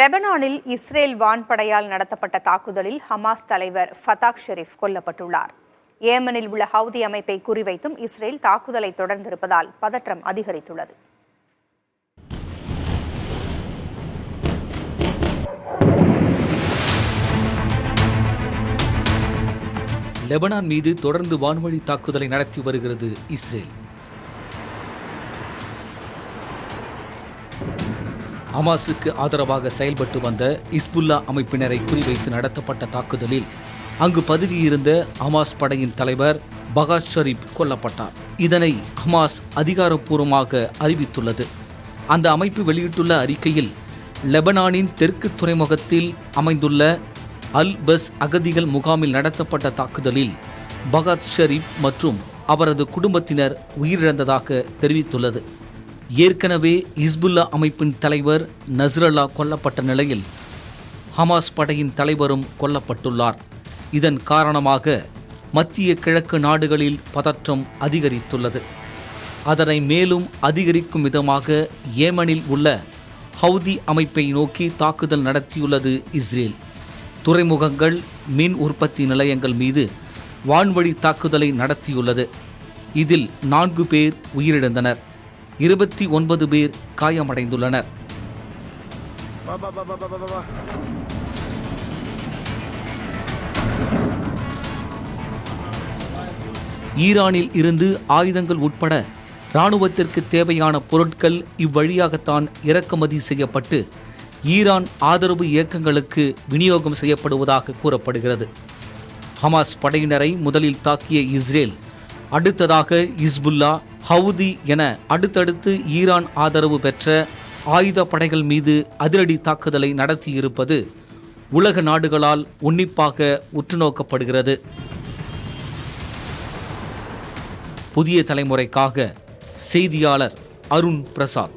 லெபனானில் இஸ்ரேல் வான்படையால் நடத்தப்பட்ட தாக்குதலில் ஹமாஸ் தலைவர் ஃபதாக் ஷெரீப் கொல்லப்பட்டுள்ளார். ஏமனில் உள்ள ஹவுதி அமைப்பை குறிவைத்தும் இஸ்ரேல் தாக்குதலை தொடர்ந்திருப்பதால் பதற்றம் அதிகரித்துள்ளது. லெபனான் மீது தொடர்ந்து வான்வழி தாக்குதலை நடத்தி வருகிறது இஸ்ரேல். ஹமாஸுக்கு ஆதரவாக செயல்பட்டு வந்த ஹிஸ்புல்லா அமைப்பினரை குறிவைத்து நடத்தப்பட்ட தாக்குதலில் அங்கு பதுங்கியிருந்த ஹமாஸ் படையின் தலைவர் பகாஸ் ஷெரீப் கொல்லப்பட்டார். இதனை ஹமாஸ் அதிகாரப்பூர்வமாக அறிவித்துள்ளது. அந்த அமைப்பு வெளியிட்டுள்ள அறிக்கையில், லெபனானின் தெற்கு துறைமுகத்தில் அமைந்துள்ள அல் பஸ் அகதிகள் முகாமில் நடத்தப்பட்ட தாக்குதலில் பகாஸ் ஷெரீப் மற்றும் அவரது குடும்பத்தினர் உயிரிழந்ததாக தெரிவித்துள்ளது. ஏற்கனவே ஹிஸ்புல்லா அமைப்பின் தலைவர் நஸ்ரல்லா கொல்லப்பட்ட நிலையில் ஹமாஸ் படையின் தலைவரும் கொல்லப்பட்டுள்ளார். இதன் காரணமாக மத்திய கிழக்கு நாடுகளில் பதற்றம் அதிகரித்துள்ளது. அதனை மேலும் அதிகரிக்கும் விதமாக ஏமனில் உள்ள ஹவுதி அமைப்பை நோக்கி தாக்குதல் நடத்தியுள்ளது இஸ்ரேல். துறைமுகங்கள், மின் உற்பத்தி நிலையங்கள் மீது வான்வழி தாக்குதலை நடத்தியுள்ளது. இதில் 4 பேர் உயிரிழந்தனர், 29 பேர் காயமடைந்துள்ளனர். ஈரானில் இருந்து ஆயுதங்கள் உட்பட இராணுவத்திற்கு தேவையான பொருட்கள் இவ்வழியாகத்தான் இறக்குமதி செய்யப்பட்டு ஈரான் ஆதரவு இயக்கங்களுக்கு விநியோகம் செய்யப்படுவதாக கூறப்படுகிறது. ஹமாஸ் படையினரை முதலில் தாக்கிய இஸ்ரேல் அடுத்ததாக ஹிஸ்புல்லா, ஹவுதி என அடுத்தடுத்து ஈரான் ஆதரவு பெற்ற ஆயுத படைகள் மீது அதிரடி தாக்குதலை நடத்தியிருப்பது உலக நாடுகளால் உன்னிப்பாக உற்றுநோக்கப்படுகிறது. புதிய தலைமுறைக்காக செய்தியாளர் அருண் பிரசாத்.